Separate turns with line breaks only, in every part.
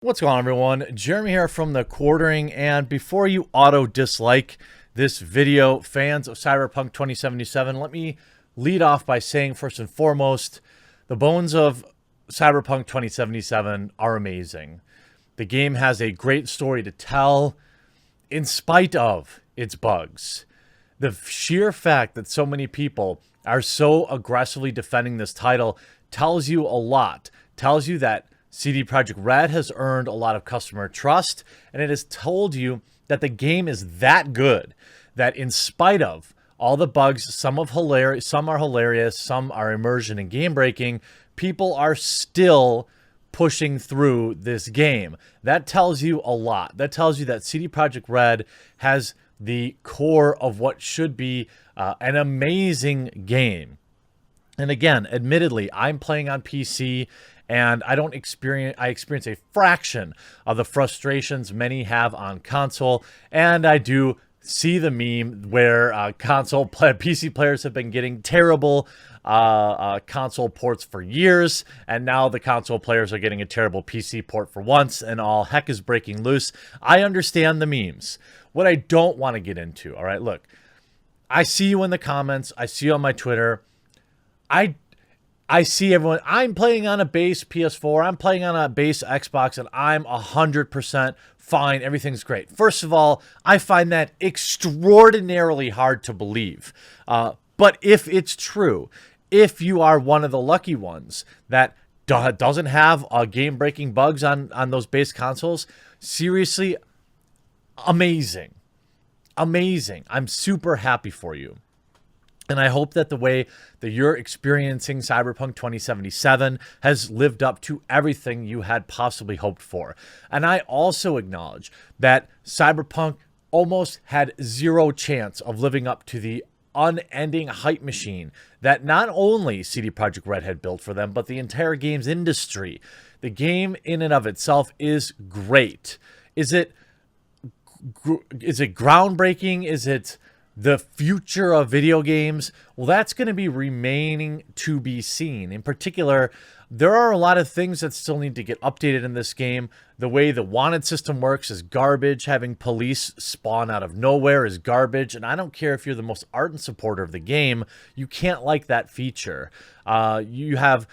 What's going on, everyone? Jeremy here from The Quartering, and before you auto-dislike this video, fans of Cyberpunk 2077, let me lead off by saying, first and foremost, the bones of Cyberpunk 2077 are amazing. The game has a great story to tell, in spite of its bugs. The sheer fact that so many people are so aggressively defending this title tells you a lot. Tells you that CD Projekt Red has earned a lot of customer trust, and it has told you that the game is that good that in spite of all the bugs, some are hilarious, some are immersion and game breaking, people are still pushing through this game. That tells you a lot. That tells you that CD Projekt Red has the core of what should be an amazing game. And again, admittedly, I'm playing on PC, and I experience a fraction of the frustrations many have on console, and I do see the meme where PC players have been getting terrible console ports for years, and now the console players are getting a terrible PC port for once, and all heck is breaking loose. I understand the memes. What I don't want to get into, all right, look, I see you in the comments, I see you on my Twitter. I see everyone. I'm playing on a base PS4. I'm playing on a base Xbox, and I'm 100% fine. Everything's great. First of all, I find that extraordinarily hard to believe. But if it's true, if you are one of the lucky ones that doesn't have game-breaking bugs on those base consoles, seriously, amazing. Amazing. I'm super happy for you. And I hope that the way that you're experiencing Cyberpunk 2077 has lived up to everything you had possibly hoped for. And I also acknowledge that Cyberpunk almost had zero chance of living up to the unending hype machine that not only CD Projekt Red had built for them, but the entire games industry. The game in and of itself is great. Is it groundbreaking? Is it the future of video games? Well, that's going to be remaining to be seen. In particular, there are a lot of things that still need to get updated in this game. The way the wanted system works is garbage. Having police spawn out of nowhere is garbage. And I don't care if you're the most ardent supporter of the game, you can't like that feature. You have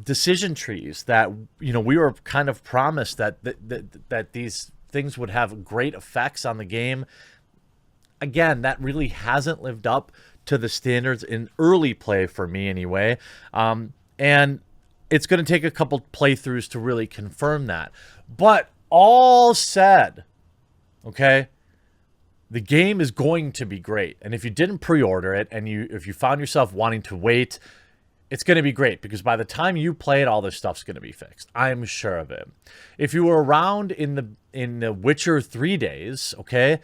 decision trees that, we were kind of promised that these things would have great effects on the game. Again, that really hasn't lived up to the standards in early play for me anyway. And it's going to take a couple playthroughs to really confirm that. But all said, okay, the game is going to be great. And if you didn't pre-order it and if you found yourself wanting to wait, it's going to be great because by the time you play it, all this stuff's going to be fixed. I'm sure of it. If you were around in the Witcher 3 days, okay,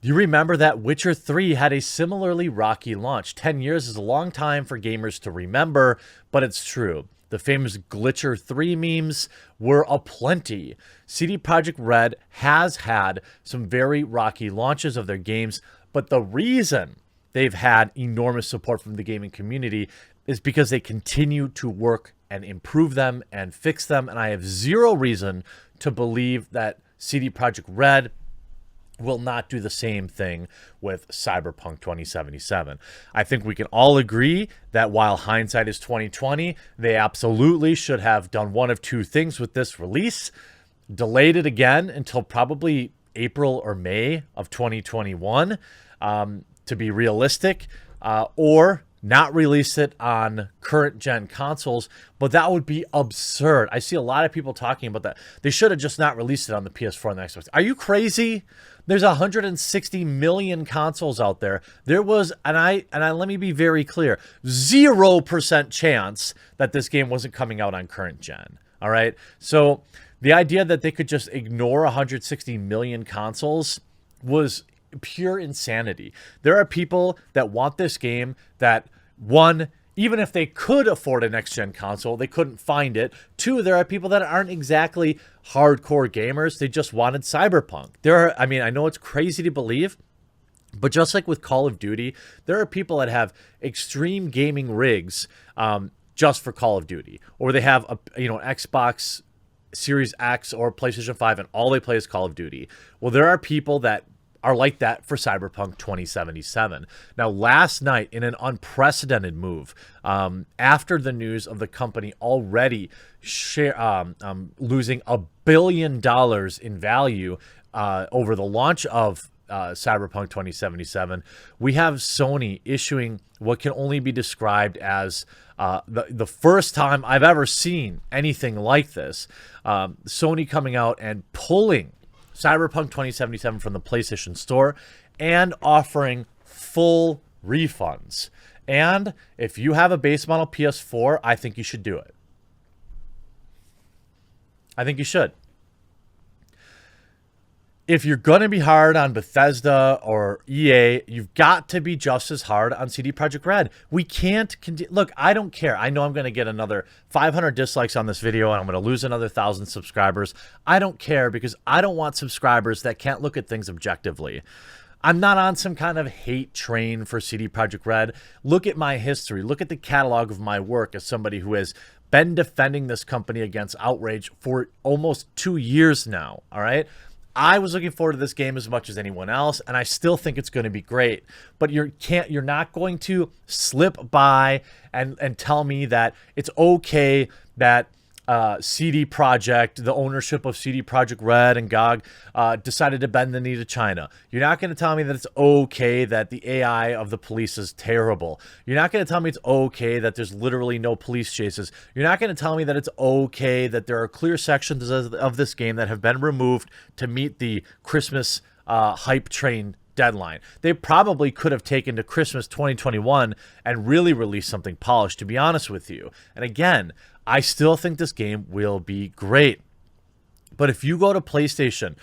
you remember that Witcher 3 had a similarly rocky launch. 10 years is a long time for gamers to remember, but it's true. The famous Glitcher 3 memes were aplenty. CD Projekt Red has had some very rocky launches of their games, but the reason they've had enormous support from the gaming community is because they continue to work and improve them and fix them, and I have zero reason to believe that CD Projekt Red will not do the same thing with Cyberpunk 2077. I think we can all agree that while hindsight is 2020, they absolutely should have done one of two things with this release. Delayed it again until probably April or May of 2021 to be realistic, or not release it on current gen consoles, but that would be absurd. I see a lot of people talking about that. They should have just not released it on the PS4 and the Xbox. Are you crazy? There's 160 million consoles out there. There was, and I let me be very clear, 0% chance that this game wasn't coming out on current gen. All right. So the idea that they could just ignore 160 million consoles was pure insanity. There are people that want this game that, one, even if they could afford a next-gen console, they couldn't find it. Two, there are people that aren't exactly hardcore gamers. They just wanted Cyberpunk. I know it's crazy to believe, but just like with Call of Duty, there are people that have extreme gaming rigs just for Call of Duty, or they have an Xbox Series X or PlayStation 5 and all they play is Call of Duty. Well, there are people that are like that for Cyberpunk 2077. Now, last night, in an unprecedented move, after the news of the company already losing $1 billion in value over the launch of Cyberpunk 2077, we have Sony issuing what can only be described as the first time I've ever seen anything like this. Sony coming out and pulling Cyberpunk 2077 from the PlayStation Store and offering full refunds. And if you have a base model PS4, I think you should do it. I think you should. If you're going to be hard on Bethesda or EA, you've got to be just as hard on CD Projekt Red. We can't look, I don't care. I know I'm going to get another 500 dislikes on this video and I'm going to lose another 1,000 subscribers. I don't care because I don't want subscribers that can't look at things objectively. I'm not on some kind of hate train for CD Projekt Red. Look at my history. Look at the catalog of my work as somebody who has been defending this company against outrage for almost 2 years now, all right? I was looking forward to this game as much as anyone else, and I still think it's going to be great. But you're not going to slip by and tell me that it's okay that CD Projekt, the ownership of CD Projekt Red and GOG, decided to bend the knee to China. You're not going to tell me that it's okay that the AI of the police is terrible. You're not going to tell me it's okay that there's literally no police chases. You're not going to tell me that it's okay that there are clear sections of this game that have been removed to meet the Christmas hype train deadline. They probably could have taken to Christmas 2021 and really released something polished, to be honest with you. And again, I still think this game will be great. But if you go to PlayStation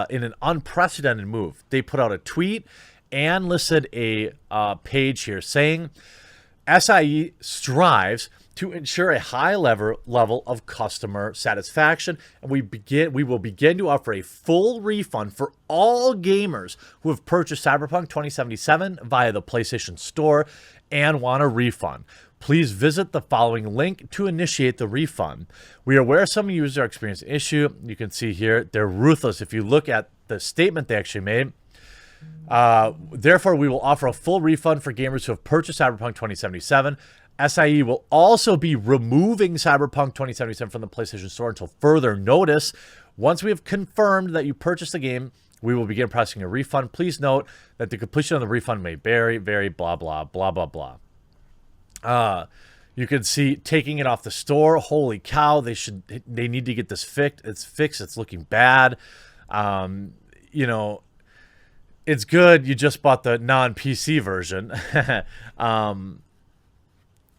in an unprecedented move, they put out a tweet and listed a page here saying SIE strives to ensure a high level of customer satisfaction, and we will begin to offer a full refund for all gamers who have purchased Cyberpunk 2077 via the PlayStation Store and want a refund. Please visit the following link to initiate the refund. We are aware some users are experiencing an issue. You can see here they're ruthless. If you look at the statement they actually made, therefore we will offer a full refund for gamers who have purchased Cyberpunk 2077. SIE will also be removing Cyberpunk 2077 from the PlayStation Store until further notice. Once we have confirmed that you purchased the game, we will begin processing a refund. Please note that the completion of the refund may vary, blah, blah, blah, blah, blah. You can see taking it off the store. Holy cow, they need to get this fixed. It's looking bad. You know, it's good you just bought the non-PC version.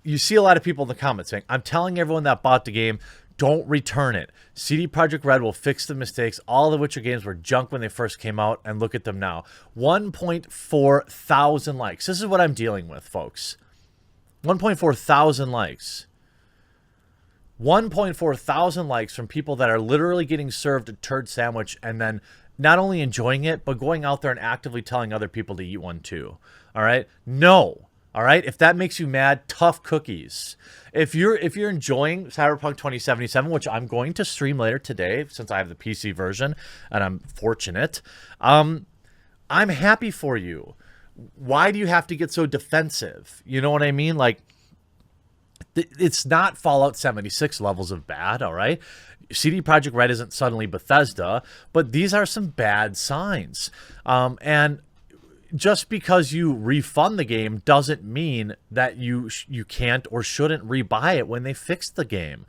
You see a lot of people in the comments saying, I'm telling everyone that bought the game, don't return it. CD Projekt Red will fix the mistakes. All the Witcher games were junk when they first came out, and look at them now. 1.4 thousand likes. This is what I'm dealing with, folks. 1.4 thousand likes. 1.4 thousand likes from people that are literally getting served a turd sandwich and then not only enjoying it, but going out there and actively telling other people to eat one too. All right? No. All right? If that makes you mad, tough cookies. If you're enjoying Cyberpunk 2077, which I'm going to stream later today since I have the PC version and I'm fortunate, I'm happy for you. Why do you have to get so defensive? You know what I mean? Like, it's not Fallout 76 levels of bad, all right? CD Projekt Red isn't suddenly Bethesda, but these are some bad signs. And just because you refund the game doesn't mean that you can't or shouldn't rebuy it when they fix the game.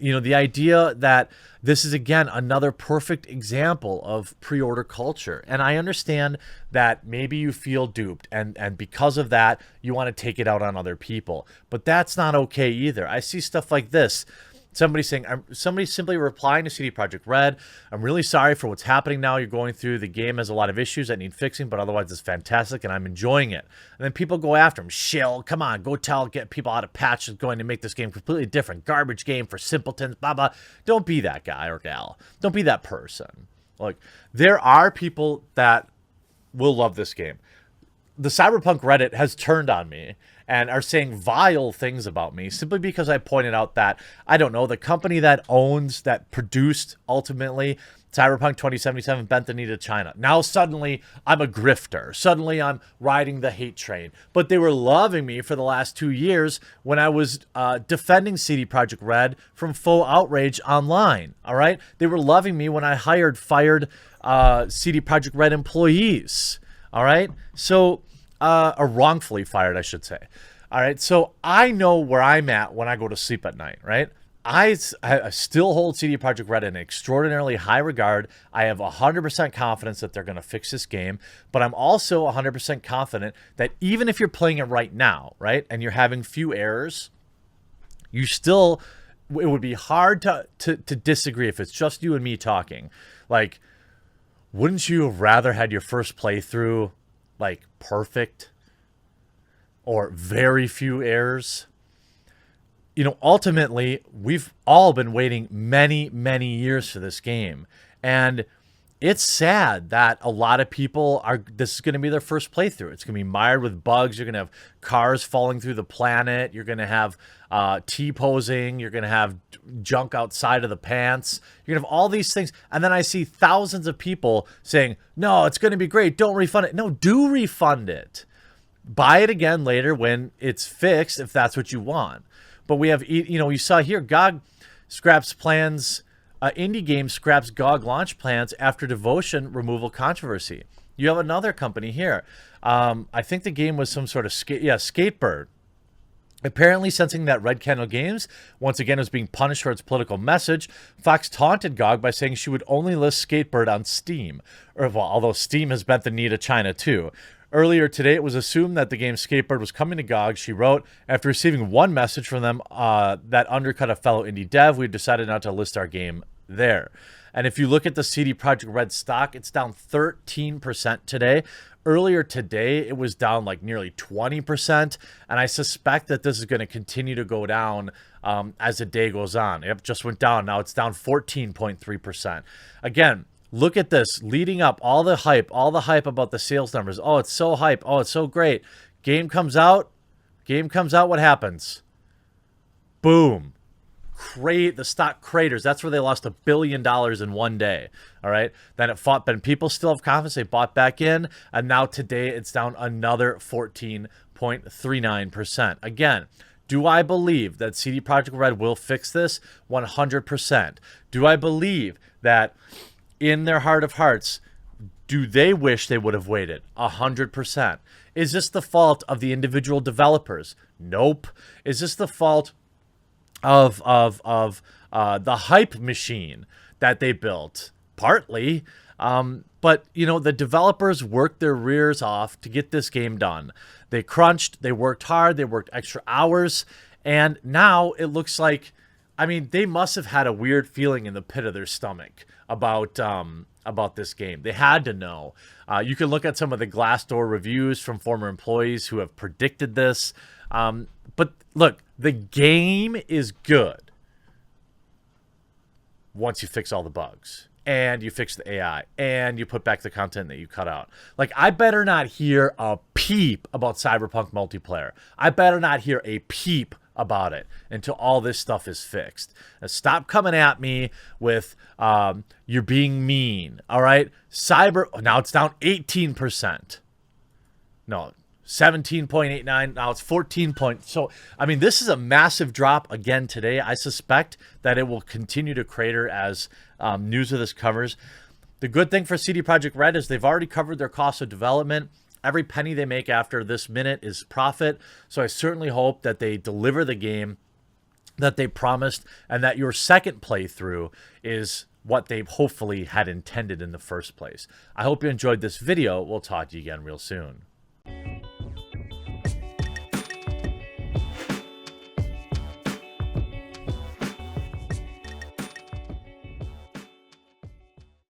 You know, the idea that this is, again, another perfect example of pre-order culture. And I understand that maybe you feel duped, and because of that, you want to take it out on other people. But that's not okay either. I see stuff like this. Somebody saying, somebody simply replying to CD Projekt Red, I'm really sorry for what's happening now. You're going through. The game has a lot of issues that need fixing, but otherwise it's fantastic, and I'm enjoying it. And then people go after him. Shill, come on, get people out of patch that's going to make this game completely different. Garbage game for simpletons, blah, blah. Don't be that guy or gal. Don't be that person. Look, there are people that will love this game. The Cyberpunk Reddit has turned on me, and are saying vile things about me simply because I pointed out that, I don't know, the company that produced ultimately Cyberpunk 2077 bent the knee to China. Now suddenly I'm a grifter. Suddenly I'm riding the hate train. But they were loving me for the last 2 years when I was defending CD Projekt Red from faux outrage online. All right? They were loving me when I fired CD Projekt Red employees. All right? So, or wrongfully fired, I should say. All right? So I know where I'm at when I go to sleep at night, right? I still hold CD Projekt Red in extraordinarily high regard. I have 100% confidence that they're going to fix this game, but I'm also 100% confident that even if you're playing it right now, right, and you're having few errors, you still, it would be hard to disagree if it's just you and me talking. Like, wouldn't you have rather had your first playthrough, like, perfect or very few errors? You know, ultimately, we've all been waiting many, many years for this game. And it's sad that a lot of people this is going to be their first playthrough. It's going to be mired with bugs. You're going to have cars falling through the planet. You're going to have T-posing. You're going to have junk outside of the pants. You're going to have all these things. And then I see thousands of people saying, no, it's going to be great. Don't refund it. No, do refund it. Buy it again later when it's fixed, if that's what you want. But we have, you know, you saw here, GOG scraps plans, indie game scraps GOG launch plans after Devotion removal controversy. You have another company here. I think the game was some sort of, Skatebird. Apparently sensing that Red Candle Games, once again, was being punished for its political message, Fox taunted GOG by saying she would only list Skatebird on Steam. Well, although Steam has bent the knee to China, too. Earlier today, it was assumed that the game Skatebird was coming to GOG, she wrote. After receiving one message from them that undercut a fellow indie dev, we decided not to list our game there. And if you look at the CD Projekt Red stock, it's down 13% today. Earlier today, it was down like nearly 20%. And I suspect that this is going to continue to go down as the day goes on. It just went down. Now it's down 14.3%. Again, look at this, leading up, all the hype about the sales numbers. Oh, it's so hype. Oh, it's so great. Game comes out, what happens? Boom. The stock craters. That's where they lost $1 billion in one day. All right. Then it fought, but people still have confidence. They bought back in, and now today it's down another 14.39%. Again, do I believe that CD Projekt Red will fix this? 100%. Do I believe that in their heart of hearts, do they wish they would have waited? 100%. Is this the fault of the individual developers? Nope. Is this the fault of the hype machine that they built? Partly. But, you know, the developers worked their rears off to get this game done. They crunched, they worked hard, they worked extra hours, and now it looks like, I mean, they must have had a weird feeling in the pit of their stomach about this game. They had to know. You can look at some of the Glassdoor reviews from former employees who have predicted this. But look, the game is good once you fix all the bugs and you fix the AI and you put back the content that you cut out. Like, I better not hear a peep about Cyberpunk multiplayer. I better not hear a peep about it until all this stuff is fixed. Now, stop coming at me with you're being mean. All right, now it's down 18%. No, 17.89. Now it's 14 point. So I mean, this is a massive drop again today. I suspect that it will continue to crater as news of this covers. The good thing for CD Projekt Red is they've already covered their cost of development. Every penny they make after this minute is profit. So I certainly hope that they deliver the game that they promised and that your second playthrough is what they hopefully had intended in the first place. I hope you enjoyed this video. We'll talk to you again real soon.